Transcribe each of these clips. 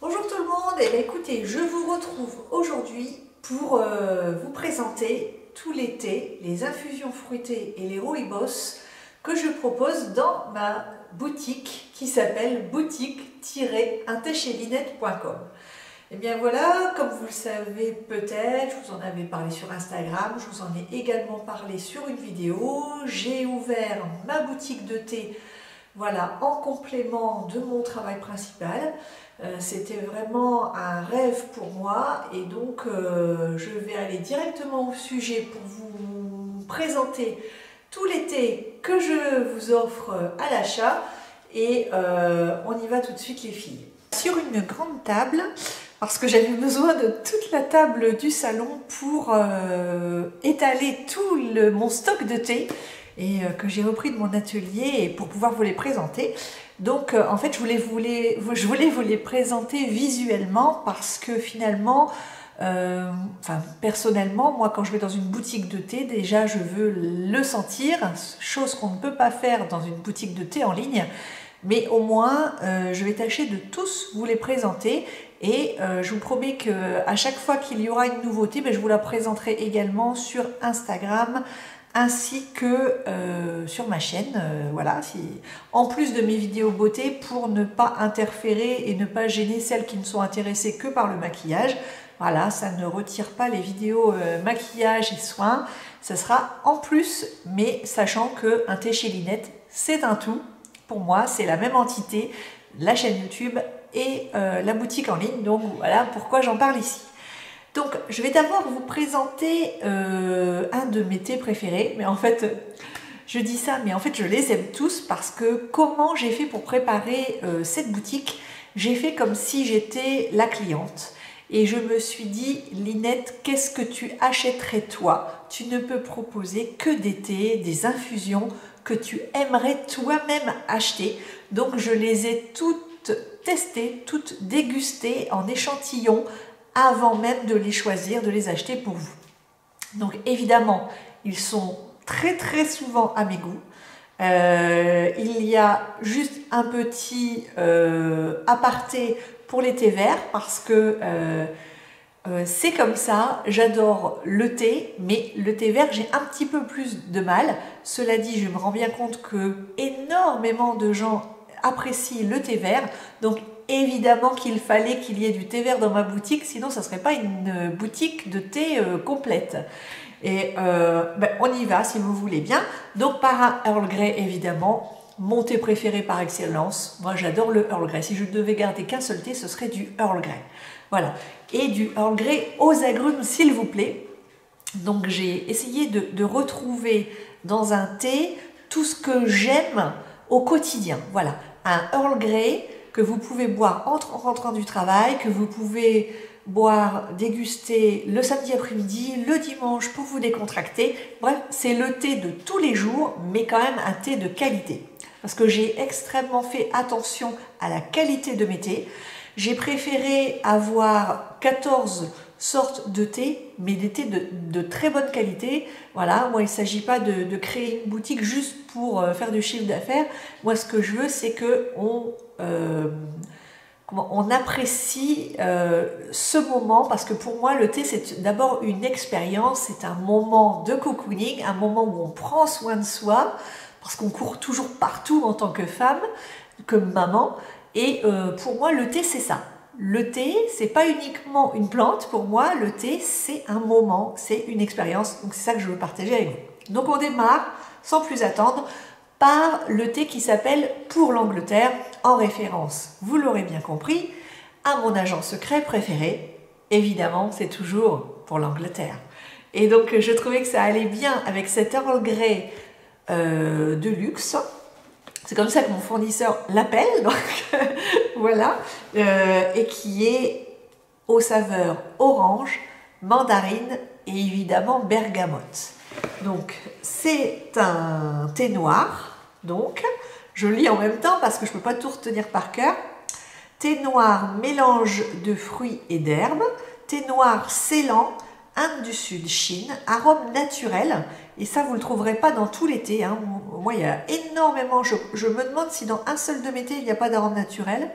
Bonjour tout le monde, et écoutez, je vous retrouve aujourd'hui pour vous présenter tout l'été les infusions fruitées et les rooibos que je propose dans ma boutique qui s'appelle boutique-intéchelinette.com. Et bien voilà, comme vous le savez peut-être, je vous en avais parlé sur Instagram, je vous en ai également parlé sur une vidéo. J'ai ouvert ma boutique de thé, voilà, en complément de mon travail principal. C'était vraiment un rêve pour moi et donc je vais aller directement au sujet pour vous présenter tous les thés que je vous offre à l'achat et on y va tout de suite les filles. Sur une grande table, parce que j'avais besoin de toute la table du salon pour étaler tout mon stock de thé et que j'ai repris de mon atelier et pour pouvoir vous les présenter. Donc en fait je voulais vous les présenter visuellement parce que finalement, personnellement, moi quand je vais dans une boutique de thé, déjà je veux le sentir, chose qu'on ne peut pas faire dans une boutique de thé en ligne. Mais au moins, je vais tâcher de tous vous les présenter et je vous promets qu'à chaque fois qu'il y aura une nouveauté, je vous la présenterai également sur Instagram ainsi que sur ma chaîne. Voilà, en plus de mes vidéos beauté, pour ne pas interférer et ne pas gêner celles qui ne sont intéressées que par le maquillage. Voilà, ça ne retire pas les vidéos maquillage et soins, ça sera en plus, mais sachant que un thé chez Linette, c'est un tout. Pour moi, c'est la même entité, la chaîne YouTube et la boutique en ligne. Donc voilà pourquoi j'en parle ici. Donc je vais d'abord vous présenter un de mes thés préférés. Mais en fait, je dis ça, mais en fait je les aime tous parce que comment j'ai fait pour préparer cette boutique? J'ai fait comme si j'étais la cliente. Et je me suis dit, Linette, qu'est-ce que tu achèterais toi? Tu ne peux proposer que des thés, des infusions que tu aimerais toi-même acheter. Donc je les ai toutes testées, toutes dégustées en échantillon avant même de les choisir, de les acheter pour vous. Donc évidemment, ils sont très souvent à mes goûts. Il y a juste un petit aparté pour les thés verts parce que c'est comme ça, j'adore le thé, mais le thé vert, j'ai un petit peu plus de mal. Cela dit, je me rends bien compte que énormément de gens apprécient le thé vert, donc évidemment qu'il fallait qu'il y ait du thé vert dans ma boutique, sinon ça ne serait pas une boutique de thé complète. Et on y va si vous voulez bien. Donc par un Earl Grey évidemment, mon thé préféré par excellence. Moi j'adore le Earl Grey. Si je ne devais garder qu'un seul thé, ce serait du Earl Grey. Voilà. Et du Earl Grey aux agrumes s'il vous plaît. Donc j'ai essayé de retrouver dans un thé tout ce que j'aime au quotidien. Voilà. Un Earl Grey que vous pouvez boire en rentrant du travail, que vous pouvez boire, déguster le samedi après-midi, le dimanche pour vous décontracter. Bref, c'est le thé de tous les jours, mais quand même un thé de qualité. Parce que j'ai extrêmement fait attention à la qualité de mes thés. J'ai préféré avoir 14 sortes de thé, mais des thés de très bonne qualité. Voilà, moi il ne s'agit pas de créer une boutique juste pour faire du chiffre d'affaires. Moi ce que je veux, c'est qu'on on apprécie ce moment, parce que pour moi le thé c'est d'abord une expérience, c'est un moment de cocooning, un moment où on prend soin de soi, parce qu'on court toujours partout en tant que femme, comme maman, et pour moi le thé c'est ça. Le thé, c'est pas uniquement une plante, pour moi le thé c'est un moment, c'est une expérience, donc c'est ça que je veux partager avec vous. Donc on démarre sans plus attendre par le thé qui s'appelle Pour l'Angleterre, en référence, vous l'aurez bien compris, à mon agent secret préféré. Évidemment, c'est toujours pour l'Angleterre. Et donc, je trouvais que ça allait bien avec cet Earl Grey de luxe. C'est comme ça que mon fournisseur l'appelle, donc voilà, et qui est aux saveurs orange, mandarine et évidemment bergamote. Donc, c'est un thé noir. Donc, je lis en même temps parce que je ne peux pas tout retenir par cœur. Thé noir, mélange de fruits et d'herbes. Thé noir Ceylan, Inde du Sud, Chine. Arôme naturel. Et ça, vous ne le trouverez pas dans tous les thés. Hein. Moi, il y a énormément. Je me demande si dans un seul de mes thés, il n'y a pas d'arôme naturel.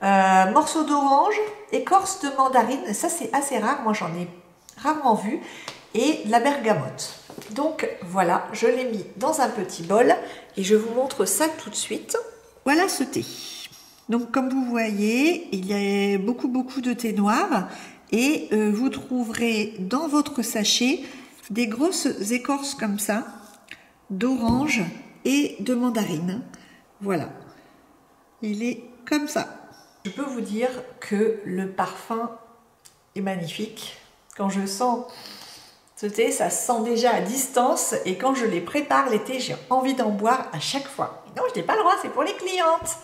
morceau d'orange, écorce de mandarine, ça c'est assez rare, moi j'en ai rarement vu, et de la bergamote. Donc voilà, je l'ai mis dans un petit bol et je vous montre ça tout de suite. Voilà ce thé. Donc comme vous voyez, il y a beaucoup de thé noir et vous trouverez dans votre sachet des grosses écorces comme ça, d'orange et de mandarine. Voilà, il est comme ça. Je peux vous dire que le parfum est magnifique. Quand je sens ce thé, ça se sent déjà à distance et quand je les prépare l'été, j'ai envie d'en boire à chaque fois. Non, je n'ai pas le droit, c'est pour les clientes.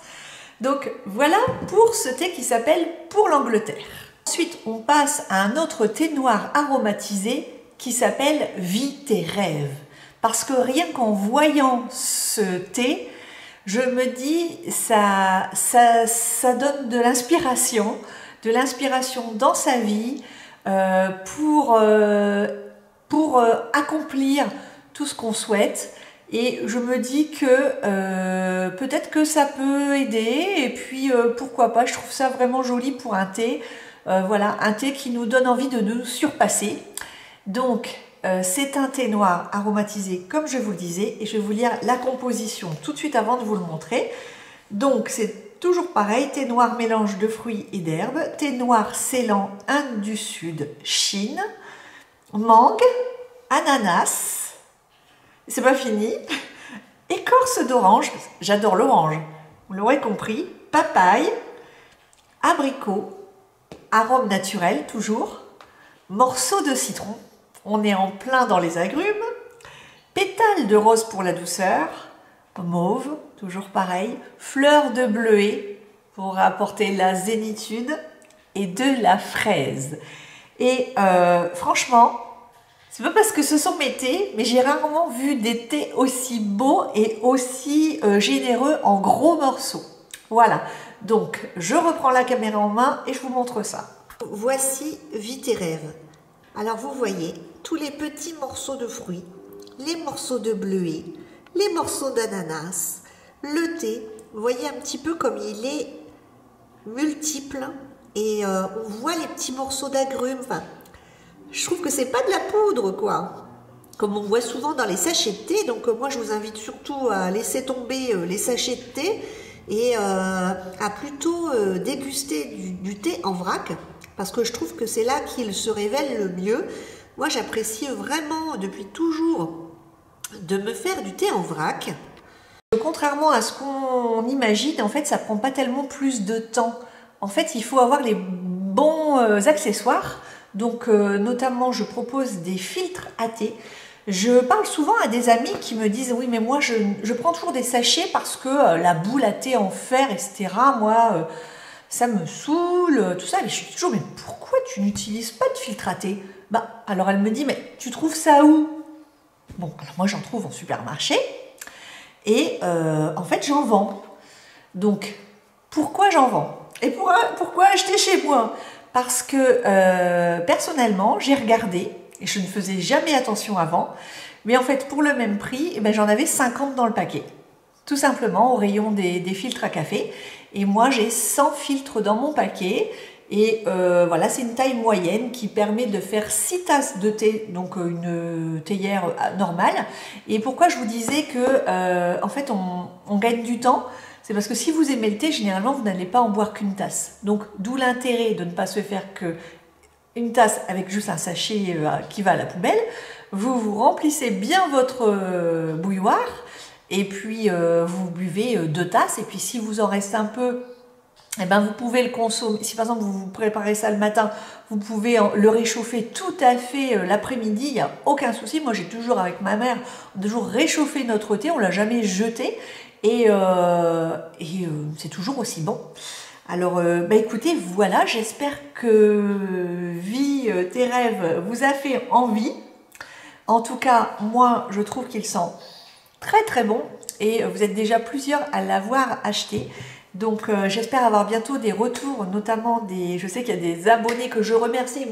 Donc voilà pour ce thé qui s'appelle Pour l'Angleterre. Ensuite, on passe à un autre thé noir aromatisé qui s'appelle Vis tes rêves. Parce que rien qu'en voyant ce thé, je me dis ça donne de l'inspiration dans sa vie pour accomplir tout ce qu'on souhaite. Et je me dis que peut-être que ça peut aider et puis pourquoi pas, je trouve ça vraiment joli pour un thé. Voilà, un thé qui nous donne envie de nous surpasser. Donc, c'est un thé noir aromatisé comme je vous le disais et je vais vous lire la composition tout de suite avant de vous le montrer. Donc, c'est toujours pareil, thé noir mélange de fruits et d'herbes, thé noir Ceylan, Inde du Sud, Chine, mangue, ananas, c'est pas fini, écorce d'orange, j'adore l'orange, vous l'aurez compris, papaye, abricot, arôme naturel toujours, morceau de citron, on est en plein dans les agrumes, pétales de rose pour la douceur, mauve, toujours pareil, fleurs de bleuet pour apporter la zénitude et de la fraise. Et franchement, c'est pas parce que ce sont mes thés, mais j'ai rarement vu des thés aussi beaux et aussi généreux en gros morceaux. Voilà, donc je reprends la caméra en main et je vous montre ça. Voici Vis tes rêves. Alors vous voyez tous les petits morceaux de fruits, les morceaux de bleuet, les morceaux d'ananas, le thé. Vous voyez un petit peu comme il est multiple et on voit les petits morceaux d'agrumes. Enfin, je trouve que c'est pas de la poudre quoi, comme on voit souvent dans les sachets de thé. Donc moi je vous invite surtout à laisser tomber les sachets de thé et à plutôt déguster du thé en vrac parce que je trouve que c'est là qu'il se révèle le mieux. Moi j'apprécie vraiment depuis toujours de me faire du thé en vrac. Contrairement à ce qu'on imagine, en fait ça prend pas tellement plus de temps. En fait il faut avoir les bons accessoires. Donc notamment je propose des filtres à thé. Je parle souvent à des amis qui me disent oui mais moi je prends toujours des sachets parce que la boule à thé en fer etc. Moi ça me saoule tout ça. Et je suis toujours mais pourquoi tu n'utilises pas de filtre à thé? Bah alors elle me dit mais tu trouves ça où? Bon alors moi j'en trouve en supermarché et en fait j'en vends. Donc pourquoi j'en vends? Et pourquoi acheter chez moi? Parce que personnellement, j'ai regardé, et je ne faisais jamais attention avant, mais en fait, pour le même prix, eh ben, j'en avais 50 dans le paquet. Tout simplement, au rayon des filtres à café. Et moi, j'ai 100 filtres dans mon paquet. Et voilà, c'est une taille moyenne qui permet de faire 6 tasses de thé, donc une théière normale. Et pourquoi je vous disais que, en fait, on gagne du temps? C'est parce que si vous aimez le thé, généralement, vous n'allez pas en boire qu'une tasse. Donc, d'où l'intérêt de ne pas se faire qu'une tasse avec juste un sachet qui va à la poubelle. Vous remplissez bien votre bouilloire et puis vous buvez 2 tasses. Et puis, si vous en reste un peu, eh ben, vous pouvez le consommer. Si par exemple, vous préparez ça le matin, vous pouvez le réchauffer tout à fait l'après-midi. Il n'y a aucun souci. Moi, j'ai toujours, avec ma mère, on a toujours réchauffé notre thé. On ne l'a jamais jeté. Et c'est toujours aussi bon. Alors, bah écoutez, voilà, j'espère que Vis tes rêves vous a fait envie. En tout cas, moi, je trouve qu'il sent très bon. Et vous êtes déjà plusieurs à l'avoir acheté. Donc, j'espère avoir bientôt des retours, notamment je sais qu'il y a des abonnés que je remercie.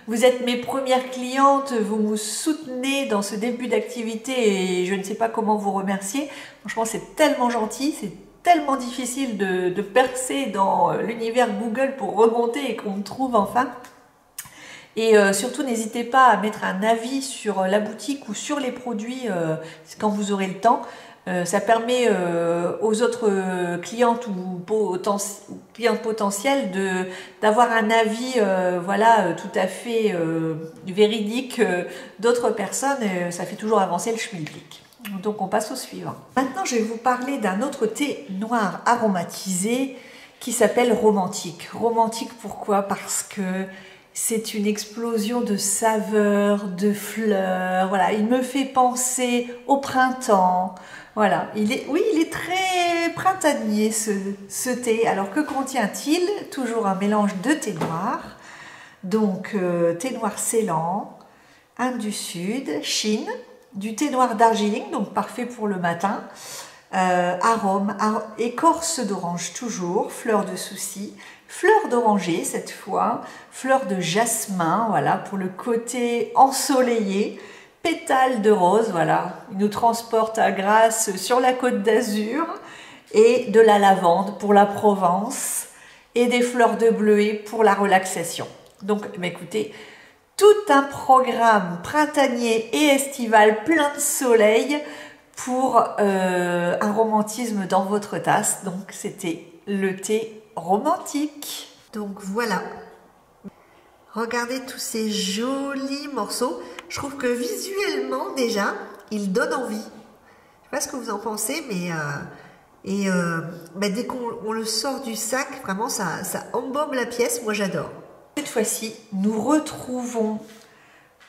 Vous êtes mes premières clientes, vous me soutenez dans ce début d'activité et je ne sais pas comment vous remercier. Franchement, c'est tellement gentil, c'est tellement difficile de percer dans l'univers Google pour remonter et qu'on me trouve enfin. Et surtout, n'hésitez pas à mettre un avis sur la boutique ou sur les produits quand vous aurez le temps. Ça permet aux autres clientes ou clients potentiels d'avoir un avis voilà, tout à fait véridique d'autres personnes. Ça fait toujours avancer le schmilblick. Donc on passe au suivant. Maintenant, je vais vous parler d'un autre thé noir aromatisé qui s'appelle Romantique. Romantique, pourquoi? Parce que c'est une explosion de saveurs, de fleurs. Voilà, il me fait penser au printemps. Voilà, il est très printanier ce thé. Alors que contient-il? Toujours un mélange de thé noir. Donc thé noir Ceylan, Inde du Sud, Chine, du thé noir Darjeeling, donc parfait pour le matin. Écorce d'orange toujours, fleur de souci, fleur d'oranger cette fois, fleur de jasmin, voilà, pour le côté ensoleillé, pétales de rose, voilà, il nous transporte à Grasse sur la côte d'Azur, et de la lavande pour la Provence, et des fleurs de bleuet pour la relaxation. Donc, écoutez, tout un programme printanier et estival plein de soleil pour un romantisme dans votre tasse. Donc c'était le thé romantique. Donc voilà. Regardez tous ces jolis morceaux. Je trouve que visuellement déjà, ils donnent envie. Je ne sais pas ce que vous en pensez, mais dès qu'on le sort du sac, vraiment ça embaume la pièce. Moi j'adore. Cette fois-ci, nous retrouvons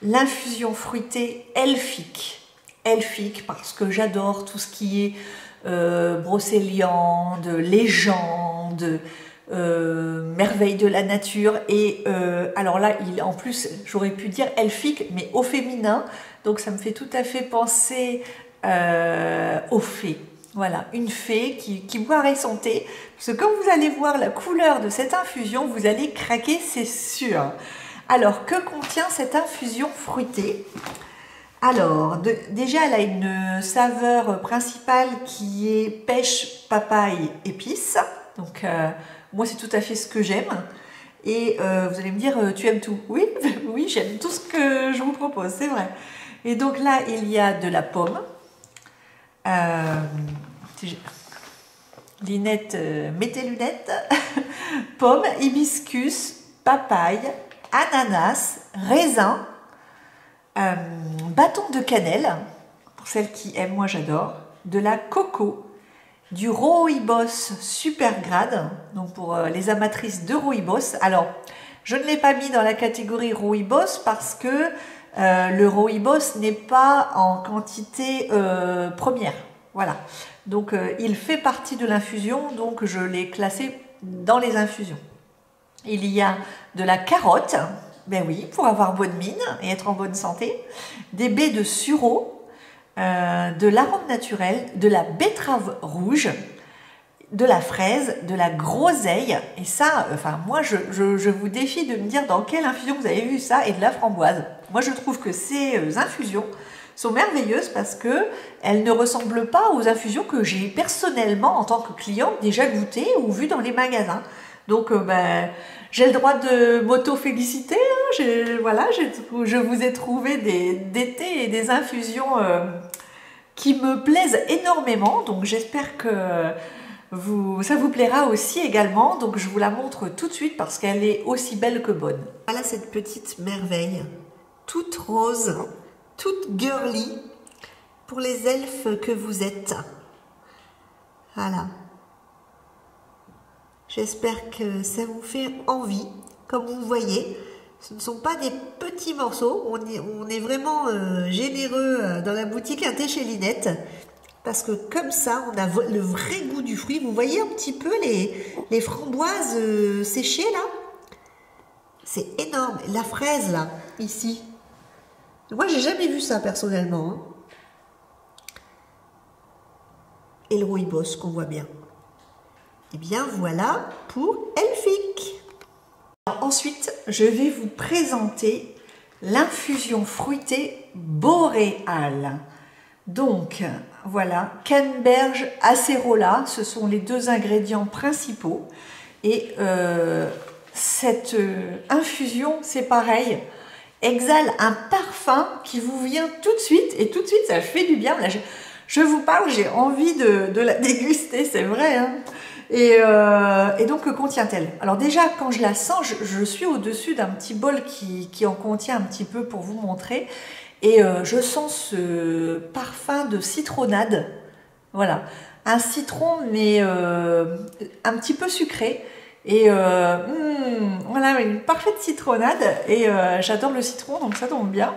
l'infusion fruitée elfique. Elfique parce que j'adore tout ce qui est brocéliande, légende, merveille de la nature. Et alors là, en plus, j'aurais pu dire elfique, mais au féminin. Donc ça me fait tout à fait penser aux fées. Voilà, une fée qui boirait son thé. Parce que quand vous allez voir la couleur de cette infusion, vous allez craquer, c'est sûr. Alors, que contient cette infusion fruitée? Alors, déjà, elle a une saveur principale qui est pêche, papaye, épices. Donc, moi, c'est tout à fait ce que j'aime. Et vous allez me dire, tu aimes tout? Oui, oui, j'aime tout ce que je vous propose, c'est vrai. Et donc là, il y a de la pomme. Linette, mets tes lunettes. Pomme, hibiscus, papaye, ananas, raisin, bâton de cannelle, pour celles qui aiment, moi j'adore, de la coco, du rooibos supergrade, donc pour les amatrices de rooibos. Alors, je ne l'ai pas mis dans la catégorie rooibos parce que le rooibos n'est pas en quantité première. Voilà, donc il fait partie de l'infusion, donc je l'ai classé dans les infusions. Il y a de la carotte, ben oui, pour avoir bonne mine et être en bonne santé, des baies de sureau, de l'arôme naturel, de la betterave rouge, de la fraise, de la groseille, et ça, enfin moi je vous défie de me dire dans quelle infusion vous avez vu ça, et de la framboise. Moi je trouve que ces infusions sont merveilleuses parce que elles ne ressemblent pas aux infusions que j'ai personnellement en tant que client déjà goûtées ou vues dans les magasins. Donc j'ai le droit de m'auto-féliciter. Hein. Voilà, je vous ai trouvé des thés et des infusions qui me plaisent énormément. Donc j'espère que ça vous plaira aussi également. Donc je vous la montre tout de suite parce qu'elle est aussi belle que bonne. Voilà cette petite merveille, toute rose, toute girly, pour les elfes que vous êtes. Voilà. J'espère que ça vous fait envie. Comme vous voyez, ce ne sont pas des petits morceaux. On est vraiment généreux dans la boutique Un thé chez Linette. Parce que comme ça, on a le vrai goût du fruit. Vous voyez un petit peu les framboises séchées là? C'est énorme. La fraise là, ici. Moi, j'ai jamais vu ça personnellement. Hein. Et le rooibos qu'on voit bien. Et bien voilà pour Elfique. Ensuite, je vais vous présenter l'infusion fruitée boréale. Donc voilà, canneberge, acérola, ce sont les deux ingrédients principaux. Et cette infusion, c'est pareil, exhale un parfum qui vous vient tout de suite, et tout de suite ça fait du bien. Là, je vous parle, j'ai envie de la déguster, c'est vrai, hein. Et donc, que contient-elle? Alors déjà, quand je la sens, je suis au-dessus d'un petit bol qui en contient un petit peu pour vous montrer. Et je sens ce parfum de citronnade. Voilà, un citron, mais un petit peu sucré. Et voilà, une parfaite citronnade. Et j'adore le citron, donc ça tombe bien.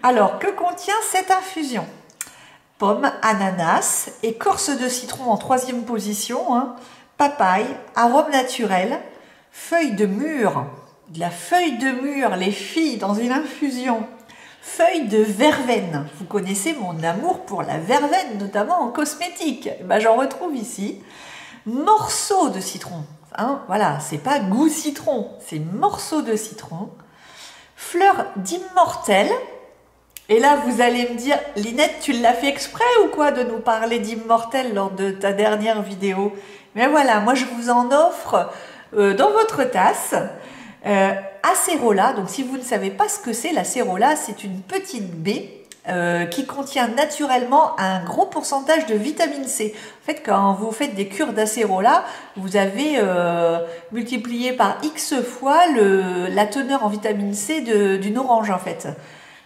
Alors, que contient cette infusion? Pomme, ananas, écorce de citron en troisième position, hein, papaye, arôme naturel, feuille de mûre, de la feuille de mûre, les filles, dans une infusion, feuille de verveine. Vous connaissez mon amour pour la verveine, notamment en cosmétique. Ben, j'en retrouve ici. Morceaux de citron, hein, voilà, c'est pas goût citron, c'est morceaux de citron. Fleur d'immortel. Et là, vous allez me dire, Linette, tu l'as fait exprès ou quoi de nous parler d'immortel lors de ta dernière vidéo? Mais voilà, moi je vous en offre dans votre tasse. Acérola, donc si vous ne savez pas ce que c'est, l'acérola, c'est une petite baie qui contient naturellement un gros pourcentage de vitamine C. En fait, quand vous faites des cures d'acérola, vous avez multiplié par X fois la teneur en vitamine C d'une orange, en fait.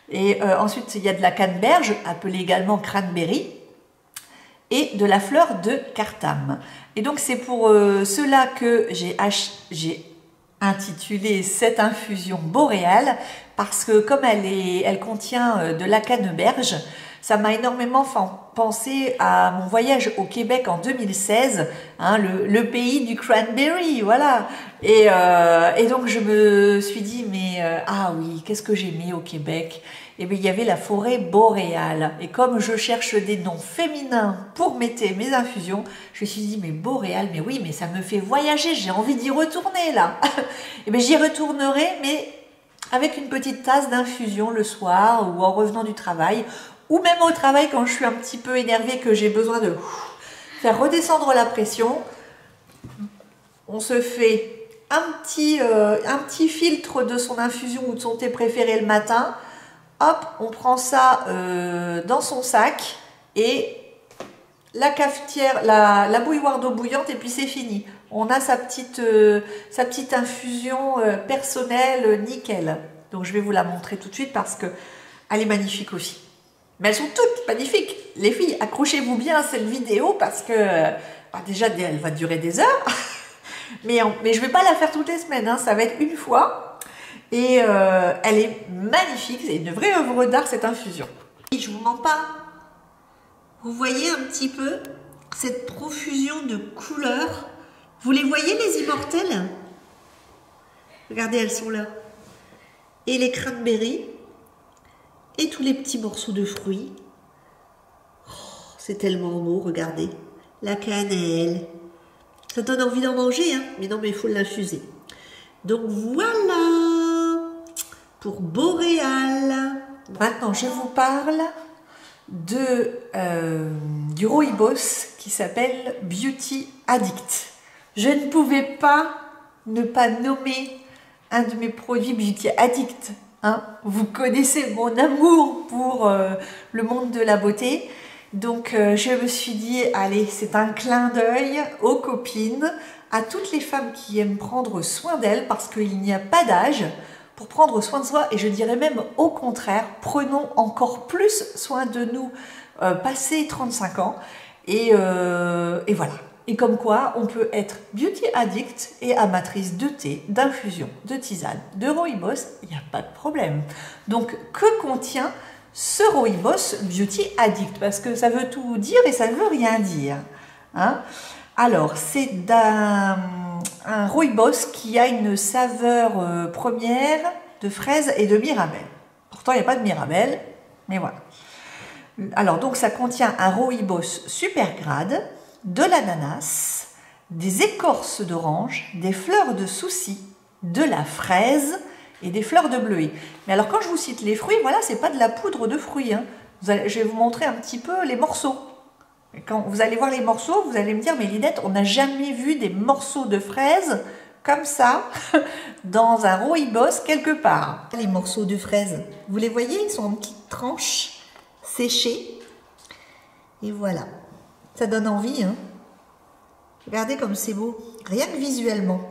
Et ensuite, il y a de la canneberge, appelée également cranberry, et de la fleur de cartame. Et donc, c'est pour cela que j'ai intitulé cette infusion boréale, parce que comme elle contient de la canneberge, ça m'a énormément pensé à mon voyage au Québec en 2016, hein, le pays du cranberry, voilà. Et donc je me suis dit, mais ah oui, qu'est-ce que j'aimais au Québec? Et bien il y avait la forêt boréale. Et comme je cherche des noms féminins pour mes infusions, je me suis dit, mais boréal, mais oui, mais ça me fait voyager, j'ai envie d'y retourner là. Et bien j'y retournerai, mais avec une petite tasse d'infusion le soir ou en revenant du travail, ou même au travail quand je suis un petit peu énervée, que j'ai besoin de faire redescendre la pression. On se fait un petit filtre de son infusion ou de son thé préféré le matin. Hop, on prend ça dans son sac et la cafetière, la bouilloire d'eau bouillante, et puis c'est fini. On a sa petite infusion personnelle, nickel. Donc je vais vous la montrer tout de suite parce qu'elle est magnifique aussi. Mais elles sont toutes magnifiques. Les filles, accrochez-vous bien à cette vidéo parce que déjà, elle va durer des heures. mais je ne vais pas la faire toutes les semaines, hein, ça va être une fois. Et elle est magnifique, c'est une vraie œuvre d'art cette infusion. Et je vous mens pas. Vous voyez un petit peu cette profusion de couleurs. Vous les voyez les immortelles? Regardez, elles sont là. Et les cranberries. Et tous les petits morceaux de fruits. Oh, c'est tellement beau, regardez. La cannelle. Ça donne envie d'en manger, hein, mais non, mais il faut l'infuser. Donc voilà pour Boréal. Maintenant, je vous parle du rooibos qui s'appelle Beauty Addict. Je ne pouvais pas ne pas nommer un de mes produits Beauty Addict. Hein, vous connaissez mon amour pour le monde de la beauté. Donc je me suis dit, allez, c'est un clin d'œil aux copines, à toutes les femmes qui aiment prendre soin d'elles, parce qu'il n'y a pas d'âge pour prendre soin de soi. Et je dirais même au contraire, prenons encore plus soin de nous passé 35 ans. Et voilà. Et comme quoi, on peut être beauty addict et amatrice de thé, d'infusion, de tisane, de rooibos, il n'y a pas de problème. Donc, que contient ce rooibos beauty addict? Parce que ça veut tout dire et ça ne veut rien dire. Hein? Alors, c'est un rooibos qui a une saveur première de fraise et de mirabelle. Pourtant, il n'y a pas de mirabelle, mais voilà. Alors, donc, ça contient un rooibos supergrade, de l'ananas, des écorces d'orange, des fleurs de souci, de la fraise et des fleurs de bleuet. Mais alors quand je vous cite les fruits, voilà, c'est pas de la poudre de fruits, hein. Je vais vous montrer un petit peu les morceaux. Et quand vous allez voir les morceaux, vous allez me dire, mais Lynette, on n'a jamais vu des morceaux de fraises comme ça dans un rooibos quelque part. Les morceaux de fraises, vous les voyez, ils sont en petites tranches séchées. Et voilà, ça donne envie, hein. Regardez comme c'est beau, rien que visuellement.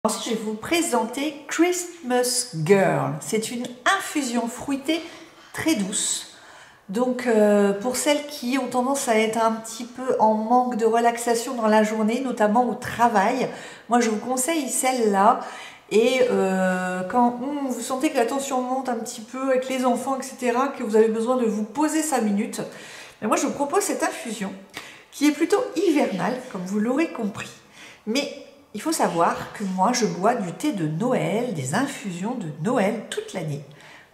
Ensuite, je vais vous présenter Christmas Girl. C'est une infusion fruitée très douce. Donc, pour celles qui ont tendance à être un petit peu en manque de relaxation dans la journée, notamment au travail, moi je vous conseille celle-là. Et quand vous sentez que la tension monte un petit peu avec les enfants, etc., que vous avez besoin de vous poser 5 minutes, mais moi je vous propose cette infusion qui est plutôt hivernale, comme vous l'aurez compris. Mais il faut savoir que moi je bois du thé de Noël, des infusions de Noël toute l'année.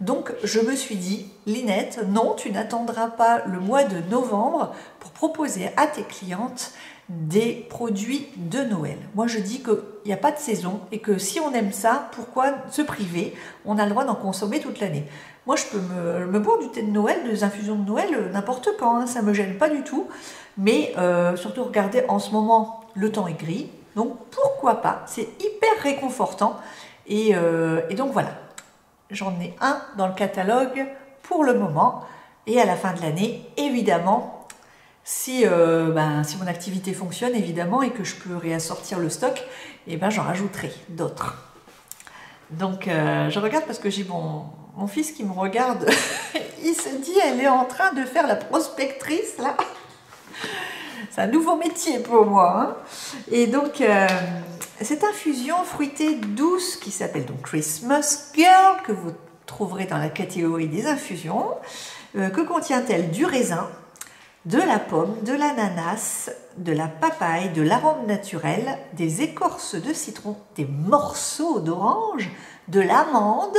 Donc je me suis dit, Lynette, non, tu n'attendras pas le mois de novembre pour proposer à tes clientes des produits de Noël. Moi je dis qu'il n'y a pas de saison et que si on aime ça, pourquoi se priver? On a le droit d'en consommer toute l'année. Moi je peux me boire du thé de Noël, des infusions de Noël n'importe quand, hein, ça ne me gêne pas du tout. Mais surtout regardez, en ce moment le temps est gris, donc pourquoi pas? C'est hyper réconfortant et donc voilà. J'en ai un dans le catalogue pour le moment et à la fin de l'année, évidemment, si mon activité fonctionne évidemment et que je peux réassortir le stock, et ben j'en rajouterai d'autres. Donc je regarde parce que j'ai mon fils qui me regarde, il se dit elle est en train de faire la prospectrice là. C'est un nouveau métier pour moi, hein. Et donc cette infusion fruitée douce qui s'appelle donc Christmas Girl, que vous trouverez dans la catégorie des infusions, que contient-elle? Du raisin, de la pomme, de l'ananas, de la papaye, de l'arôme naturel, des écorces de citron, des morceaux d'orange, de l'amande.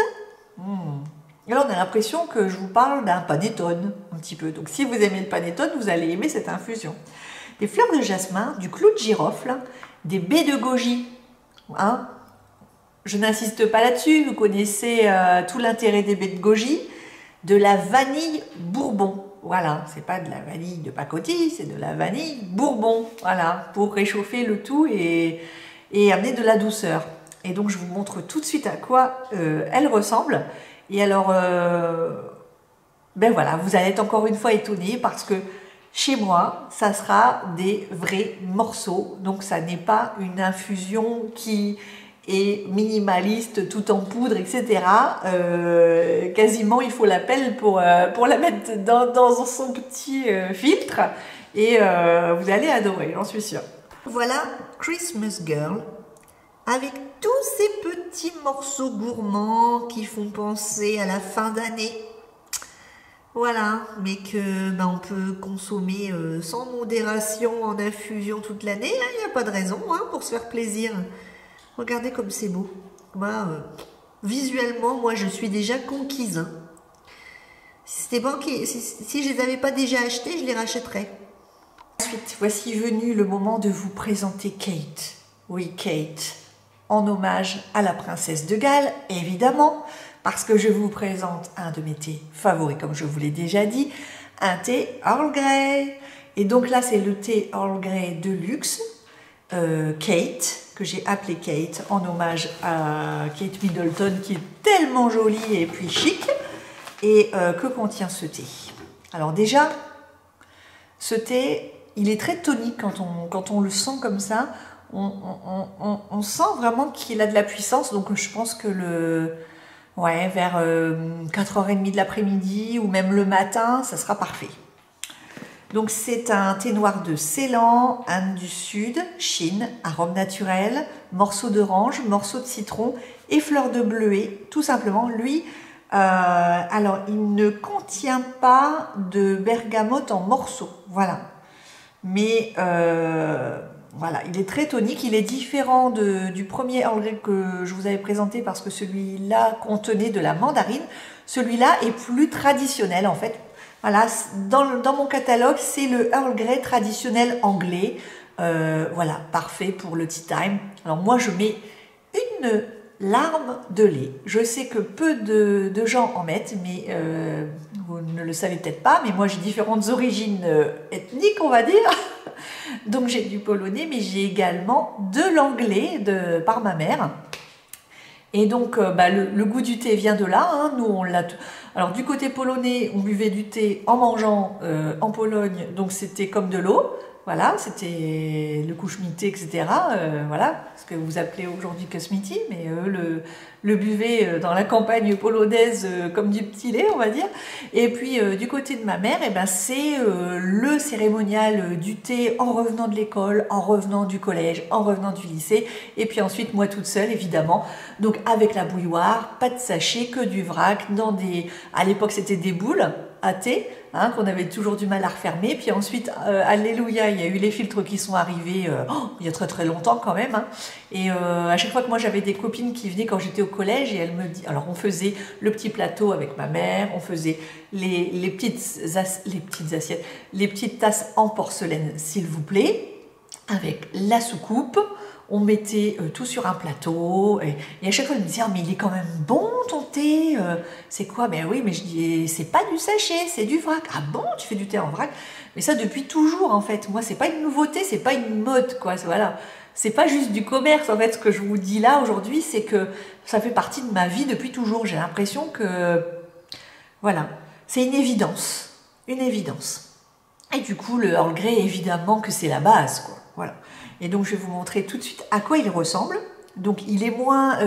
Et là on a l'impression que je vous parle d'un panettone un petit peu. Donc si vous aimez le panettone, vous allez aimer cette infusion. Des fleurs de jasmin, du clou de girofle, des baies de goji. Hein, je n'insiste pas là-dessus, vous connaissez tout l'intérêt des baies de goji. De la vanille bourbon. Voilà, c'est pas de la vanille de pacotille, c'est de la vanille bourbon. Voilà, pour réchauffer le tout et amener de la douceur. Et donc je vous montre tout de suite à quoi elle ressemble. Et alors, ben voilà, vous allez être encore une fois étonnés parce que chez moi, ça sera des vrais morceaux. Donc ça n'est pas une infusion qui est minimaliste, tout en poudre, etc. Quasiment, il faut la pelle pour la mettre dans son petit filtre. Et vous allez adorer, j'en suis sûre. Voilà Christmas Girl, avec tous ces petits morceaux gourmands qui font penser à la fin d'année. Voilà, mais que on peut consommer sans modération en infusion toute l'année. Il n'y a pas de raison pour se faire plaisir. Regardez comme c'est beau. Visuellement, moi, je suis déjà conquise. Si je ne les avais pas déjà achetés, je les rachèterais. Ensuite, voici venu le moment de vous présenter Kate. Oui, Kate, en hommage à la princesse de Galles, évidemment, parce que je vous présente un de mes thés favoris, comme je vous l'ai déjà dit, un thé Earl Grey. Et donc là, c'est le thé Earl Grey de luxe, Kate, que j'ai appelé Kate, en hommage à Kate Middleton, qui est tellement jolie et puis chic. Et que contient ce thé? Alors déjà, ce thé, il est très tonique quand on le sent comme ça. On sent vraiment qu'il a de la puissance, donc je pense que vers 4h30 de l'après-midi ou même le matin, ça sera parfait. Donc c'est un thé noir de Ceylan, Inde du Sud, Chine, arôme naturel, morceaux d'orange, morceaux de citron et fleurs de bleuet, tout simplement. Lui, alors il ne contient pas de bergamote en morceaux, voilà. Mais voilà, il est très tonique, il est différent du premier Earl Grey que je vous avais présenté parce que celui-là contenait de la mandarine. Celui-là est plus traditionnel en fait. Voilà, dans mon catalogue, c'est le Earl Grey traditionnel anglais. Voilà, parfait pour le tea time. Alors moi, je mets larmes de lait. Je sais que peu de gens en mettent, mais vous ne le savez peut-être pas, mais moi j'ai différentes origines ethniques, on va dire. Donc j'ai du polonais, mais j'ai également de l'anglais par ma mère. Et donc le goût du thé vient de là, hein. Nous on l'a. Alors du côté polonais, on buvait du thé en mangeant en Pologne, donc c'était comme de l'eau. Voilà, c'était le couche-mité, etc. Voilà, ce que vous appelez aujourd'hui kusmiti, mais eux le buvaient dans la campagne polonaise comme du petit lait, on va dire. Et puis du côté de ma mère, eh ben, c'est le cérémonial du thé en revenant de l'école, en revenant du collège, en revenant du lycée. Et puis ensuite, moi toute seule, évidemment. Donc avec la bouilloire, pas de sachet, que du vrac, à l'époque c'était des boules à thé, hein, qu'on avait toujours du mal à refermer. Puis ensuite, alléluia, il y a eu les filtres qui sont arrivés il y a très très longtemps quand même. Hein. Et à chaque fois que moi j'avais des copines qui venaient quand j'étais au collège, et elles me disaient, alors on faisait le petit plateau avec ma mère, on faisait les petites assiettes, les petites tasses en porcelaine s'il vous plaît, avec la soucoupe. On mettait tout sur un plateau et à chaque fois elle me disait oh, mais il est quand même bon ton thé, c'est quoi? Ben oui, mais je dis c'est pas du sachet, c'est du vrac. Ah bon, tu fais du thé en vrac? Mais ça depuis toujours en fait. Moi c'est pas une nouveauté, c'est pas une mode quoi. Voilà, c'est pas juste du commerce en fait. Ce que je vous dis là aujourd'hui, c'est que ça fait partie de ma vie depuis toujours. J'ai l'impression que voilà, c'est une évidence, une évidence. Et du coup le Earl Grey évidemment que c'est la base quoi. Voilà. Et donc je vais vous montrer tout de suite à quoi il ressemble. Donc il est moins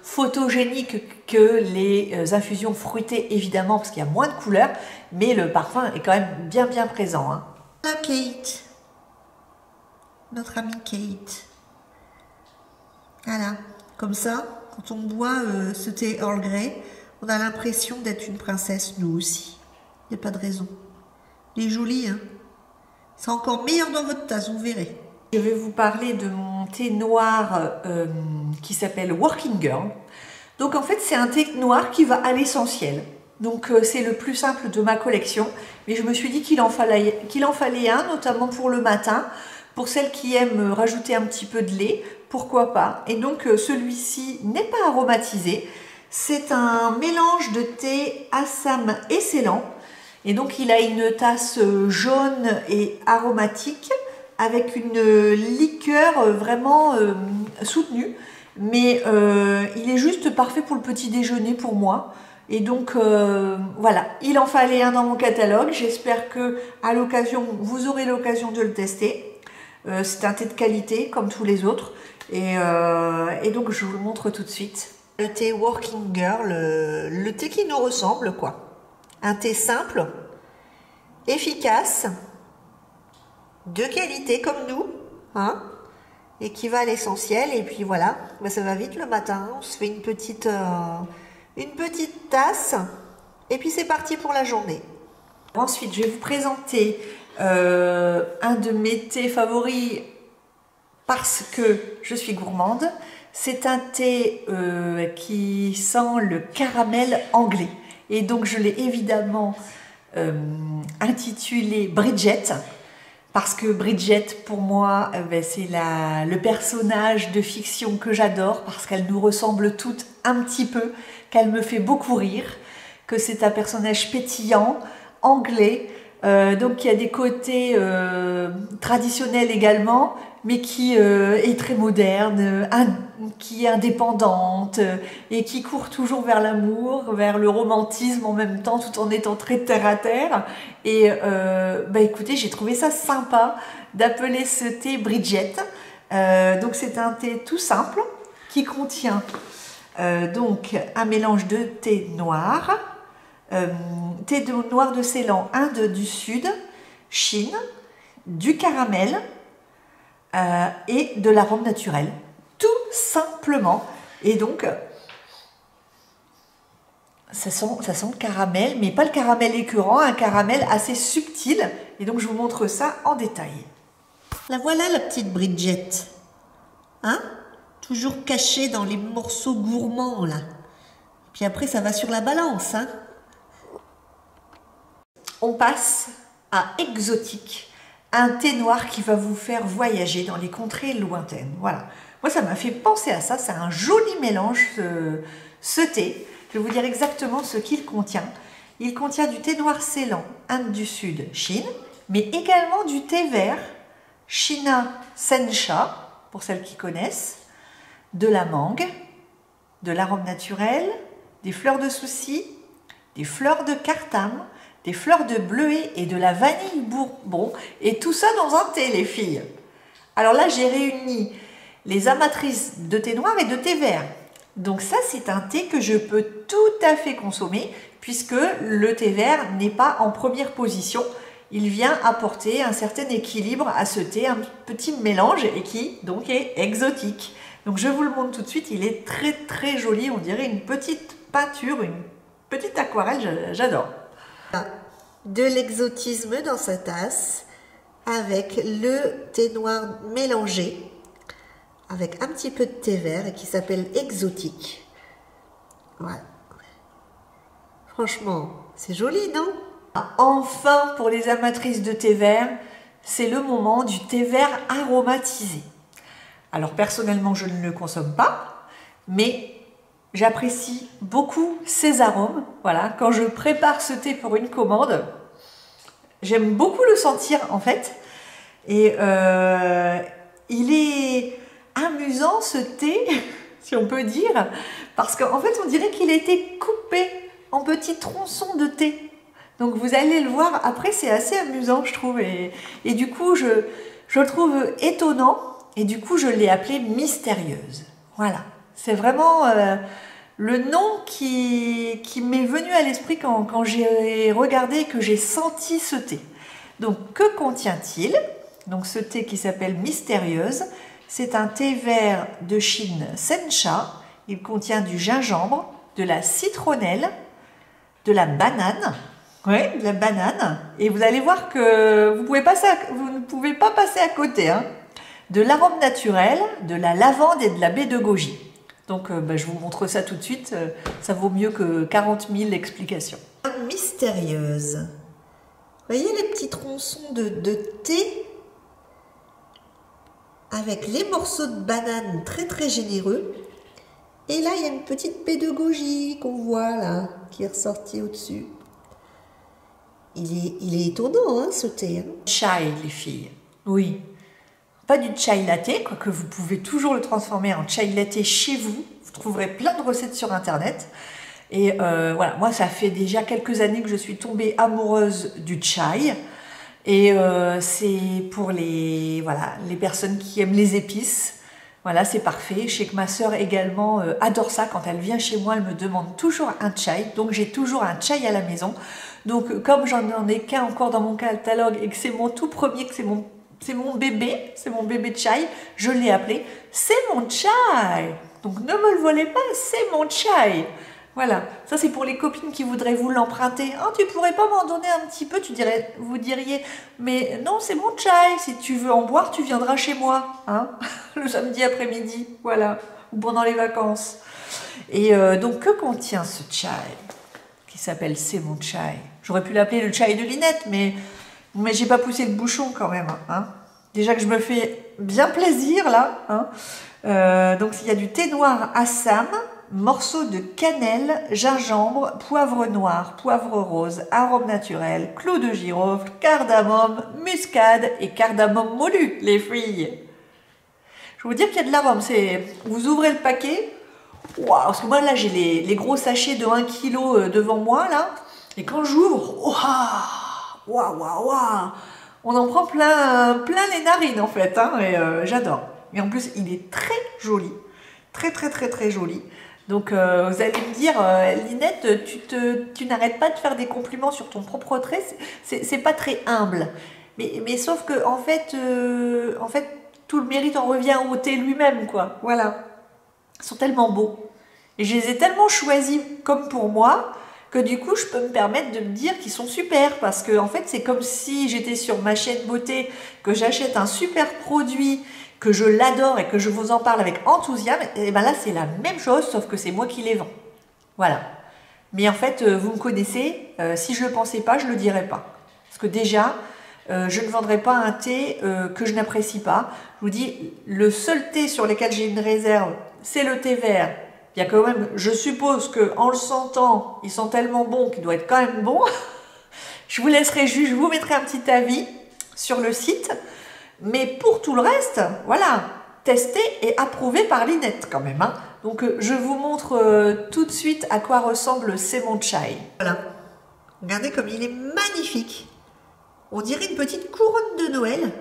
photogénique que les infusions fruitées évidemment parce qu'il y a moins de couleurs, mais le parfum est quand même bien présent. Hein. Ah, Kate, notre amie Kate. Voilà, comme ça, quand on boit ce thé Earl Grey, on a l'impression d'être une princesse nous aussi. Il n'y a pas de raison. Il est joli, hein. C'est encore meilleur dans votre tasse, vous verrez. Je vais vous parler de mon thé noir qui s'appelle Working Girl. Donc en fait c'est un thé noir qui va à l'essentiel. Donc c'est le plus simple de ma collection. Mais je me suis dit qu'il en fallait un, notamment pour le matin. Pour celles qui aiment rajouter un petit peu de lait, pourquoi pas. Et donc celui-ci n'est pas aromatisé. C'est un mélange de thé Assam et Ceylan. Et donc il a une tasse jaune et aromatique, avec une liqueur vraiment soutenue, mais il est juste parfait pour le petit déjeuner pour moi. Et donc voilà, il en fallait un dans mon catalogue. J'espère que à l'occasion, vous aurez l'occasion de le tester. C'est un thé de qualité comme tous les autres. Et donc je vous le montre tout de suite. Le thé Working Girl, le thé qui nous ressemble quoi. Un thé simple, efficace, de qualité comme nous, hein, et qui va à l'essentiel. Et puis voilà, ben ça va vite le matin. On se fait une petite tasse, et puis c'est parti pour la journée. Ensuite, je vais vous présenter un de mes thés favoris parce que je suis gourmande. C'est un thé qui sent le caramel anglais. Et donc, je l'ai évidemment intitulé Bridget. Parce que Bridget, pour moi, c'est le personnage de fiction que j'adore, parce qu'elle nous ressemble toutes un petit peu, qu'elle me fait beaucoup rire, que c'est un personnage pétillant, anglais, donc qui a des côtés traditionnels également, mais qui est très moderne, qui est indépendante et qui court toujours vers l'amour, vers le romantisme en même temps, tout en étant très terre à terre. Et écoutez, j'ai trouvé ça sympa d'appeler ce thé Bridget. Donc c'est un thé tout simple qui contient donc un mélange de thé noir, thé noir de Ceylan, Inde du Sud, Chine, du caramel et de l'arôme naturel. Tout simplement. Et donc, ça sent le caramel, mais pas le caramel écœurant, un caramel assez subtil. Et donc, je vous montre ça en détail. La voilà, la petite Bridget. Hein? Toujours cachée dans les morceaux gourmands, là. Puis après, ça va sur la balance, hein? On passe à exotique un thé noir qui va vous faire voyager dans les contrées lointaines. Voilà. Moi, ça m'a fait penser à ça. C'est un joli mélange, ce thé. Je vais vous dire exactement ce qu'il contient. Il contient du thé noir Ceylan, Inde du Sud, Chine, mais également du thé vert, Shina Sencha, pour celles qui connaissent, de la mangue, de l'arôme naturel, des fleurs de souci, des fleurs de cartame, des fleurs de bleuet et de la vanille bourbon, et tout ça dans un thé, les filles. Alors là, j'ai réuni les amatrices de thé noir et de thé vert. Donc ça, c'est un thé que je peux tout à fait consommer, puisque le thé vert n'est pas en première position. Il vient apporter un certain équilibre à ce thé, un petit mélange, et qui donc est exotique. Donc je vous le montre tout de suite, il est très très joli, on dirait une petite peinture, une petite aquarelle, j'adore. De l'exotisme dans sa tasse, avec le thé noir mélangé, avec un petit peu de thé vert, et qui s'appelle exotique. Ouais. Franchement, c'est joli, non? Enfin, pour les amatrices de thé vert, c'est le moment du thé vert aromatisé. Alors personnellement, je ne le consomme pas, mais j'apprécie beaucoup ces arômes. Voilà, quand je prépare ce thé pour une commande, j'aime beaucoup le sentir en fait. Et il est amusant ce thé, si on peut dire, parce qu'en fait, on dirait qu'il a été coupé en petits tronçons de thé. Donc vous allez le voir, après c'est assez amusant je trouve, et du coup je le trouve étonnant, et du coup je l'ai appelé mystérieuse. Voilà, c'est vraiment le nom qui m'est venu à l'esprit quand j'ai regardé et que j'ai senti ce thé. Donc que contient-il? Donc ce thé qui s'appelle mystérieuse, c'est un thé vert de Chine Sencha. Il contient du gingembre, de la citronnelle, de la banane. Oui, de la banane. Et vous allez voir que vous ne pouvez pas passer à côté. Hein. De l'arôme naturel, de la lavande et de la baie de goji. Donc je vous montre ça tout de suite. Ça vaut mieux que 40 000 explications. Mystérieuse. Vous voyez les petits tronçons de thé avec les morceaux de banane très très généreux. Et là, il y a une petite baie de goji qu'on voit là, qui est ressortie au-dessus. Il est étonnant, hein, ce thé. Hein. Chai, les filles. Oui. Pas du chai latte, quoique vous pouvez toujours le transformer en chai latte chez vous. Vous trouverez plein de recettes sur Internet. Et voilà, moi, ça fait déjà quelques années que je suis tombée amoureuse du chai. Et c'est pour les personnes qui aiment les épices. Voilà, c'est parfait. Je sais que ma sœur également adore ça. Quand elle vient chez moi, elle me demande toujours un chai. Donc, j'ai toujours un chai à la maison. Donc, comme j'en ai qu'un encore dans mon catalogue et que c'est mon tout premier, que c'est mon bébé chai, je l'ai appelé « C'est mon chai ». Donc, ne me le volez pas, c'est mon chai. Voilà, ça c'est pour les copines qui voudraient vous l'emprunter. Ah, tu pourrais pas m'en donner un petit peu? Vous diriez, mais non, c'est mon chai. Si tu veux en boire, tu viendras chez moi, hein, le samedi après-midi, voilà, ou pendant les vacances. Et donc, que contient ce chai qui s'appelle C'est mon chai? J'aurais pu l'appeler le chai de Linette, mais j'ai pas poussé le bouchon quand même. Hein. Déjà que je me fais bien plaisir là. Hein. Donc, il y a du thé noir Assam, morceaux de cannelle, gingembre, poivre noir, poivre rose, arôme naturel, clou de girofle, cardamome, muscade et cardamome moulu, les filles. Je vais vous dire qu'il y a de l'arôme. Vous ouvrez le paquet. Waouh, parce que moi là j'ai les gros sachets de 1 kg devant moi là. Et quand j'ouvre, waouh, on en prend plein les narines en fait. Hein, et j'adore. Et en plus il est très joli. Très joli. Donc vous allez me dire, Linette, tu n'arrêtes pas de faire des compliments sur ton propre trait, c'est pas très humble. Mais sauf que en fait, tout le mérite en revient au thé lui-même, quoi. Voilà. Ils sont tellement beaux. Et je les ai tellement choisis comme pour moi, que du coup, je peux me permettre de me dire qu'ils sont super. Parce que en fait, c'est comme si j'étais sur ma chaîne beauté, que j'achète un super produit, que je l'adore et que je vous en parle avec enthousiasme, et bien là c'est la même chose, sauf que c'est moi qui les vends. Voilà. Mais en fait, vous me connaissez, si je ne le pensais pas, je ne le dirais pas. Parce que déjà, je ne vendrai pas un thé que je n'apprécie pas. Je vous dis, le seul thé sur lequel j'ai une réserve, c'est le thé vert. Il y a quand même, je suppose qu'en le sentant, ils sont tellement bons qu'il doit être quand même bon. Je vous laisserai juger, je vous mettrai un petit avis sur le site. Mais pour tout le reste, voilà, testé et approuvé par Linette quand même. Hein. Donc je vous montre tout de suite à quoi ressemble ce mon chai. Voilà, regardez comme il est magnifique. On dirait une petite couronne de Noël.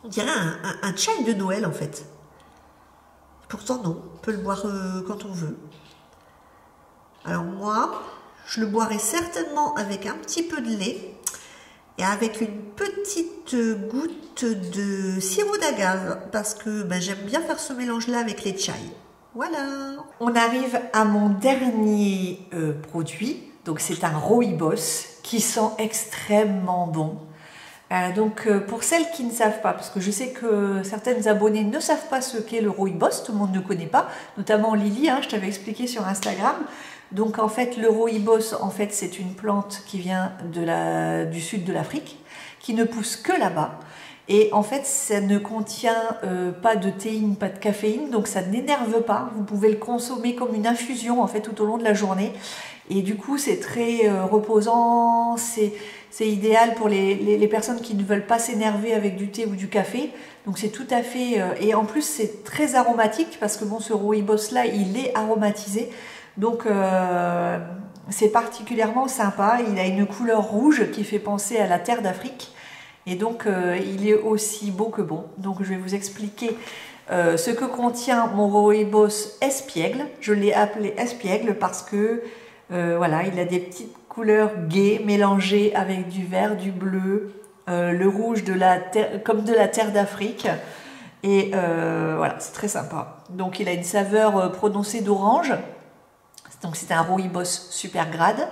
On dirait un chai de Noël en fait. Pourtant non, on peut le boire quand on veut. Alors moi, je le boirai certainement avec un petit peu de lait et avec une petite goutte de sirop d'agave parce que j'aime bien faire ce mélange-là avec les chai. Voilà. On arrive à mon dernier produit. Donc c'est un rooibos qui sent extrêmement bon. Donc pour celles qui ne savent pas, parce que je sais que certaines abonnées ne savent pas ce qu'est le rooibos, tout le monde ne connaît pas, notamment Lily, hein, je t'avais expliqué sur Instagram. Donc en fait le rooibos, en fait, c'est une plante qui vient du sud de l'Afrique, qui ne pousse que là-bas. Et en fait, ça ne contient pas de théine, pas de caféine, donc ça n'énerve pas. Vous pouvez le consommer comme une infusion en fait tout au long de la journée. Et du coup, c'est très reposant, c'est idéal pour les personnes qui ne veulent pas s'énerver avec du thé ou du café. Donc c'est tout à fait... et en plus, c'est très aromatique parce que bon, ce rooibos-là, il est aromatisé. Donc c'est particulièrement sympa. Il a une couleur rouge qui fait penser à la terre d'Afrique. Et donc, il est aussi beau que bon. Donc, je vais vous expliquer ce que contient mon rooibos espiègle. Je l'ai appelé espiègle parce que, voilà, il a des petites couleurs gaies mélangées avec du vert, du bleu, le rouge comme de la terre d'Afrique. Et voilà, c'est très sympa. Donc, il a une saveur prononcée d'orange. Donc, c'est un rooibos super grade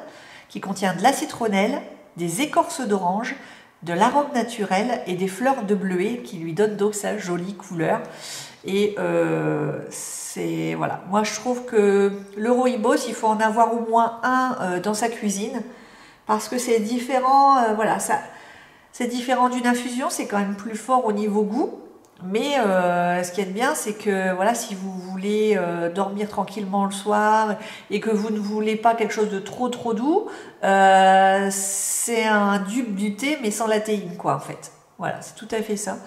qui contient de la citronnelle, des écorces d'orange, de l'arôme naturel et des fleurs de bleuet qui lui donnent donc sa jolie couleur. Et c'est voilà, moi je trouve que le rooibos, il faut en avoir au moins un dans sa cuisine parce que c'est différent. Voilà, c'est différent d'une infusion, c'est quand même plus fort au niveau goût. Mais ce qui est bien, c'est que voilà, si vous voulez dormir tranquillement le soir et que vous ne voulez pas quelque chose de trop doux, c'est un dupe du thé mais sans la théine quoi en fait. Voilà, c'est tout à fait ça.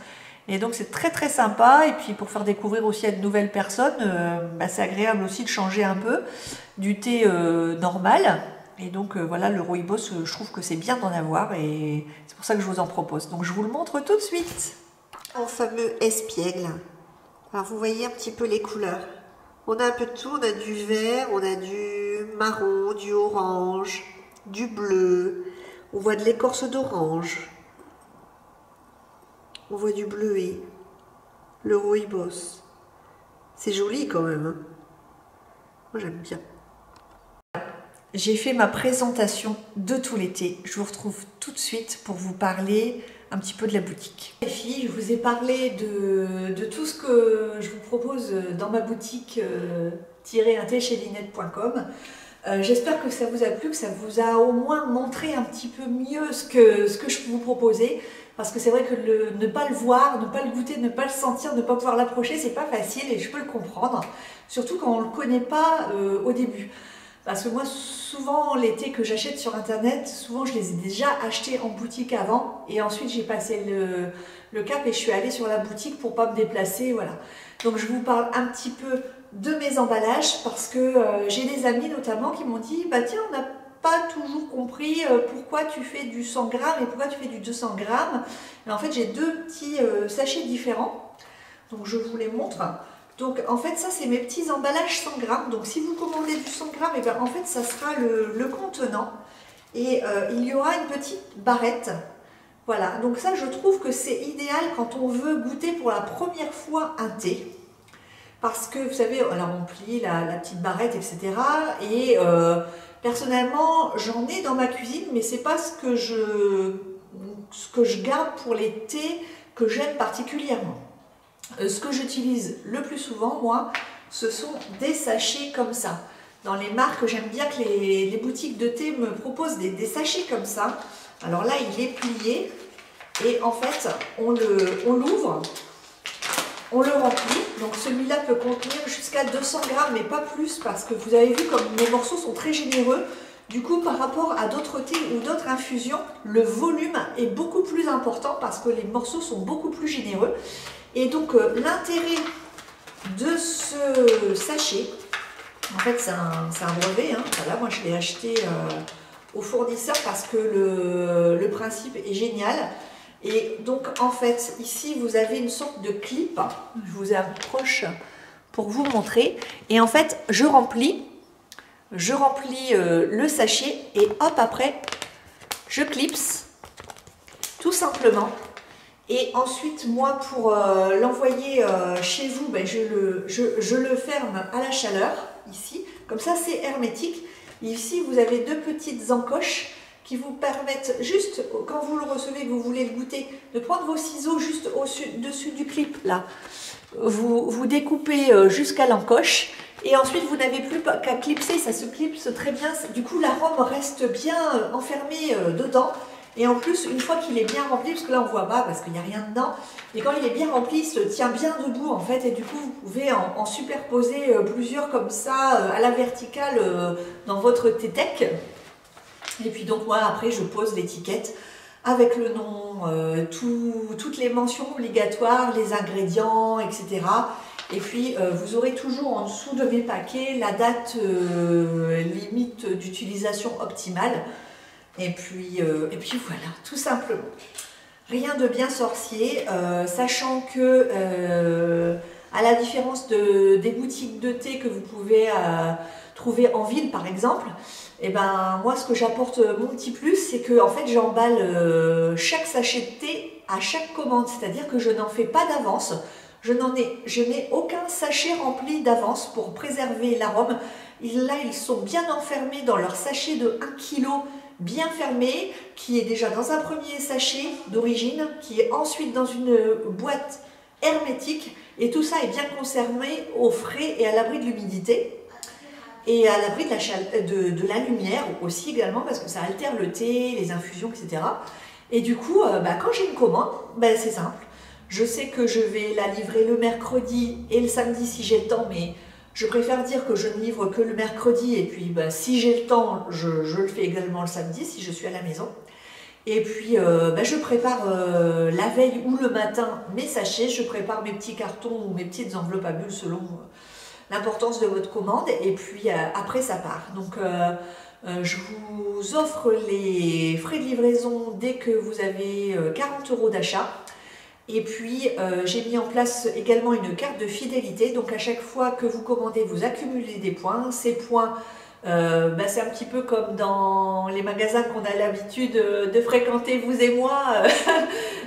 Et donc c'est très sympa. Et puis pour faire découvrir aussi à de nouvelles personnes, c'est agréable aussi de changer un peu du thé normal. Et donc voilà, le rooibos, je trouve que c'est bien d'en avoir et c'est pour ça que je vous en propose. Donc je vous le montre tout de suite. Mon fameux espiègle. Alors vous voyez un petit peu les couleurs. On a un peu de tout, on a du vert, on a du marron, du orange, du bleu. On voit de l'écorce d'orange. On voit du bleuet. Le rooibos. C'est joli quand même. Hein. Moi j'aime bien. J'ai fait ma présentation de tout l'été. Je vous retrouve tout de suite pour vous parler un petit peu de la boutique. Les filles, je vous ai parlé de tout ce que je vous propose dans ma boutique -un-thé-chez-linette.com. J'espère que ça vous a plu, que ça vous a au moins montré un petit peu mieux ce que je peux vous proposer. Parce que c'est vrai que ne pas le voir, ne pas le goûter, ne pas le sentir, ne pas pouvoir l'approcher, c'est pas facile et je peux le comprendre. Surtout quand on ne le connaît pas au début. Parce que moi, souvent, les thés que j'achète sur Internet, souvent, je les ai déjà achetés en boutique avant. Et ensuite, j'ai passé le cap et je suis allée sur la boutique pour ne pas me déplacer. Voilà. Donc, je vous parle un petit peu de mes emballages parce que j'ai des amis notamment qui m'ont dit « Bah tiens, on n'a pas toujours compris pourquoi tu fais du 100 grammes et pourquoi tu fais du 200 grammes. » Et en fait, j'ai deux petits sachets différents. Donc, je vous les montre. Donc en fait ça c'est mes petits emballages 100 grammes. Donc si vous commandez du 100 grammes, et bien en fait ça sera le contenant. Et il y aura une petite barrette. Voilà, donc ça je trouve que c'est idéal quand on veut goûter pour la première fois un thé. Parce que vous savez, alors on plie la petite barrette, etc. Et personnellement j'en ai dans ma cuisine, mais c'est pas ce que je garde pour les thés que j'aime particulièrement. Ce que j'utilise le plus souvent, moi, ce sont des sachets comme ça. Dans les marques, j'aime bien que les boutiques de thé me proposent des sachets comme ça. Alors là, il est plié. Et en fait, on l'ouvre, on le remplit. Donc celui-là peut contenir jusqu'à 200 grammes, mais pas plus, parce que vous avez vu comme mes morceaux sont très généreux. Du coup, par rapport à d'autres thés ou d'autres infusions, le volume est beaucoup plus important parce que les morceaux sont beaucoup plus généreux. Et donc, l'intérêt de ce sachet, en fait, c'est un brevet. Hein. Voilà, moi, je l'ai acheté au fournisseur parce que le principe est génial. Et donc, en fait, ici, vous avez une sorte de clip. Je vous approche pour vous montrer. Et en fait, je remplis le sachet et hop, après, je clipse, tout simplement. Et ensuite, moi, pour l'envoyer chez vous, ben, je le ferme à la chaleur, ici. Comme ça, c'est hermétique. Ici, vous avez deux petites encoches qui vous permettent juste, quand vous le recevez, que vous voulez le goûter, de prendre vos ciseaux juste au-dessus du clip, là. Vous découpez jusqu'à l'encoche. Et ensuite, vous n'avez plus qu'à clipser, ça se clipse très bien. Du coup, l'arôme reste bien enfermé dedans. Et en plus, une fois qu'il est bien rempli, parce que là on voit pas parce qu'il n'y a rien dedans, et quand il est bien rempli, il se tient bien debout en fait, et du coup vous pouvez en superposer plusieurs comme ça à la verticale dans votre tétec. Et puis donc moi après je pose l'étiquette avec le nom, toutes les mentions obligatoires, les ingrédients, etc. Et puis vous aurez toujours en dessous de mes paquets la date limite d'utilisation optimale. Et puis voilà, tout simplement. Rien de bien sorcier, sachant que, à la différence des boutiques de thé que vous pouvez trouver en ville par exemple, et ben moi ce que j'apporte mon petit plus, c'est que en fait j'emballe chaque sachet de thé à chaque commande, c'est-à-dire que je n'en fais pas d'avance. Je n'ai aucun sachet rempli d'avance pour préserver l'arôme. Là, ils sont bien enfermés dans leur sachet de 1 kg, bien fermé, qui est déjà dans un premier sachet d'origine, qui est ensuite dans une boîte hermétique. Et tout ça est bien conservé au frais et à l'abri de l'humidité. Et à l'abri de la lumière aussi également, parce que ça altère le thé, les infusions, etc. Et du coup, quand j'ai une commande, c'est simple. Je sais que je vais la livrer le mercredi et le samedi si j'ai le temps, mais je préfère dire que je ne livre que le mercredi, et puis si j'ai le temps, je le fais également le samedi si je suis à la maison. Et puis je prépare la veille ou le matin mes sachets, je prépare mes petits cartons ou mes petites enveloppes à bulles selon l'importance de votre commande, et puis après ça part. Donc je vous offre les frais de livraison dès que vous avez 40 € d'achat. Et puis, j'ai mis en place également une carte de fidélité. Donc, à chaque fois que vous commandez, vous accumulez des points. Ces points, c'est un petit peu comme dans les magasins qu'on a l'habitude de fréquenter, vous et moi.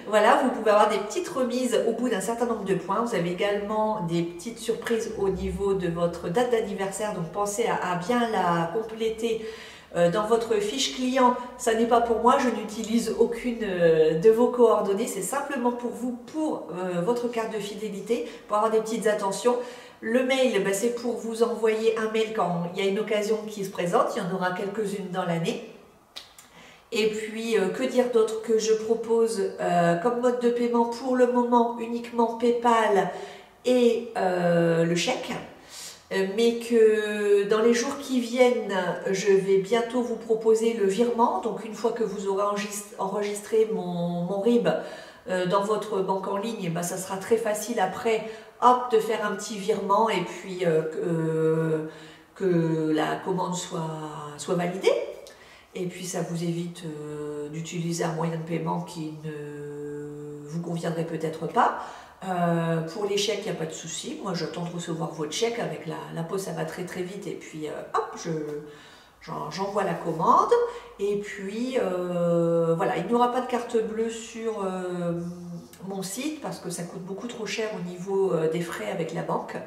Voilà, vous pouvez avoir des petites remises au bout d'un certain nombre de points. Vous avez également des petites surprises au niveau de votre date d'anniversaire. Donc, pensez à bien la compléter. Dans votre fiche client, ça n'est pas pour moi, je n'utilise aucune de vos coordonnées, c'est simplement pour vous, pour votre carte de fidélité, pour avoir des petites attentions. Le mail, c'est pour vous envoyer un mail quand il y a une occasion qui se présente, il y en aura quelques-unes dans l'année. Et puis, que dire d'autre que je propose comme mode de paiement pour le moment uniquement PayPal et le chèque. Mais que dans les jours qui viennent, je vais bientôt vous proposer le virement. Donc une fois que vous aurez enregistré mon RIB dans votre banque en ligne, ça sera très facile après hop, de faire un petit virement, et puis que la commande soit validée. Et puis ça vous évite d'utiliser un moyen de paiement qui ne vous conviendrait peut-être pas. Pour les chèques, il n'y a pas de souci. Moi, j'attends de recevoir votre chèque. Avec la poste, ça va très très vite. Et puis, hop, j'envoie la commande. Et puis, voilà, il n'y aura pas de carte bleue sur mon site parce que ça coûte beaucoup trop cher au niveau des frais avec la banque.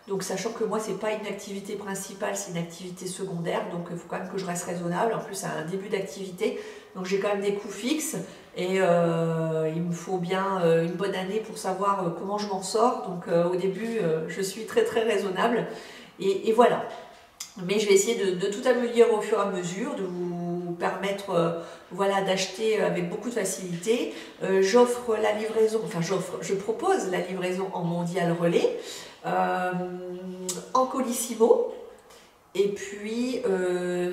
Donc, sachant que moi, c'est pas une activité principale, c'est une activité secondaire. Donc, il faut quand même que je reste raisonnable. En plus, c'est un début d'activité. Donc, j'ai quand même des coûts fixes. Et il me faut bien une bonne année pour savoir comment je m'en sors. Donc au début, je suis très très raisonnable. Et voilà. Mais je vais essayer de tout améliorer au fur et à mesure, de vous permettre voilà, d'acheter avec beaucoup de facilité. J'offre la livraison, enfin je propose la livraison en mondial relais, en colissimo. Et puis,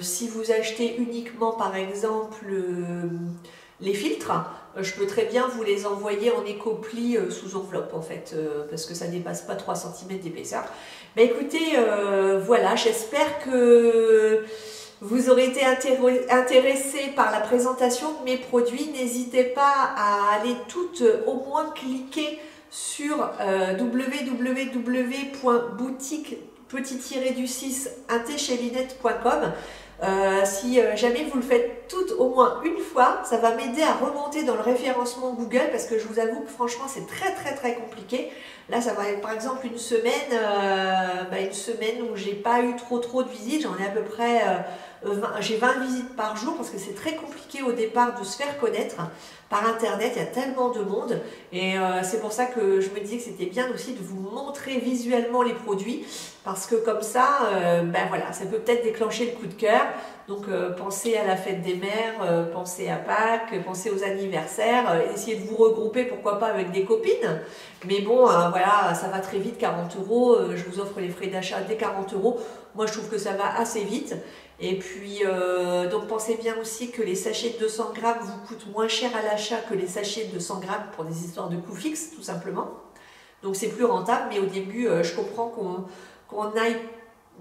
si vous achetez uniquement, par exemple, les filtres, je peux très bien vous les envoyer en éco-pli sous enveloppe, en fait, parce que ça ne dépasse pas 3 cm d'épaisseur. Mais écoutez, voilà, j'espère que vous aurez été intéressé par la présentation de mes produits. N'hésitez pas à aller toutes, au moins cliquer sur www.boutique-du6intechelinette.com. Si jamais vous le faites toutes au moins une fois, ça va m'aider à remonter dans le référencement Google, parce que je vous avoue que franchement c'est très compliqué. Là ça va être par exemple une semaine où j'ai pas eu trop de visites, j'en ai à peu près j'ai 20 visites par jour, parce que c'est très compliqué au départ de se faire connaître par internet, il y a tellement de monde, et c'est pour ça que je me disais que c'était bien aussi de vous montrer visuellement les produits, parce que comme ça, voilà, ça peut peut-être déclencher le coup de cœur. Donc pensez à la fête des mères, pensez à Pâques, pensez aux anniversaires, essayez de vous regrouper, pourquoi pas avec des copines. Mais bon, voilà, ça va très vite, 40 €, je vous offre les frais d'achat dès 40 €. Moi je trouve que ça va assez vite. Et puis, donc pensez bien aussi que les sachets de 200 grammes vous coûtent moins cher à l'achat que les sachets de 100 grammes pour des histoires de coûts fixes, tout simplement. Donc c'est plus rentable, mais au début, je comprends qu'on aille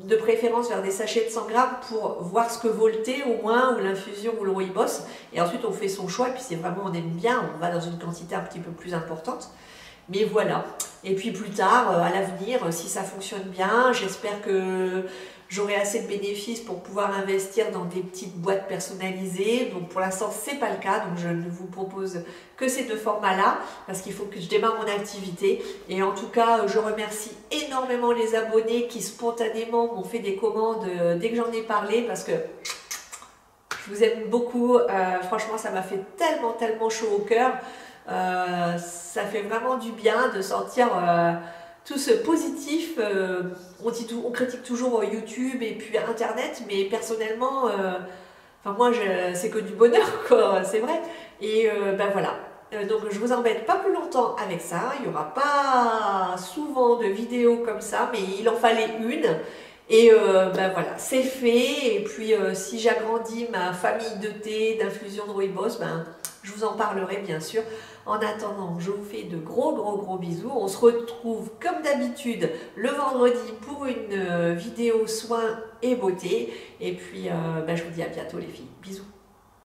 de préférence vers des sachets de 100 grammes pour voir ce que vaut le thé au moins, ou l'infusion, ou le rooibos. Et ensuite, on fait son choix, et puis c'est vraiment, on aime bien, on va dans une quantité un petit peu plus importante. Mais voilà. Et puis plus tard, à l'avenir, si ça fonctionne bien, j'espère que j'aurai assez de bénéfices pour pouvoir investir dans des petites boîtes personnalisées. Donc pour l'instant, c'est pas le cas. Donc je ne vous propose que ces 2 formats-là, parce qu'il faut que je démarre mon activité. Et en tout cas, je remercie énormément les abonnés qui spontanément m'ont fait des commandes dès que j'en ai parlé, parce que je vous aime beaucoup. Franchement, ça m'a fait tellement chaud au cœur. Ça fait vraiment du bien de sentir tout ce positif. On critique toujours YouTube et puis Internet, mais personnellement, enfin moi, c'est que du bonheur, quoi, c'est vrai. Et voilà. Donc je vous embête pas plus longtemps avec ça. Il n'y aura pas souvent de vidéos comme ça, mais il en fallait une. Et voilà, c'est fait. Et puis si j'agrandis ma famille de thé, d'infusion de rooibos, je vous en parlerai bien sûr. En attendant, je vous fais de gros bisous. On se retrouve comme d'habitude le vendredi pour une vidéo soins et beauté. Et puis je vous dis à bientôt les filles. Bisous.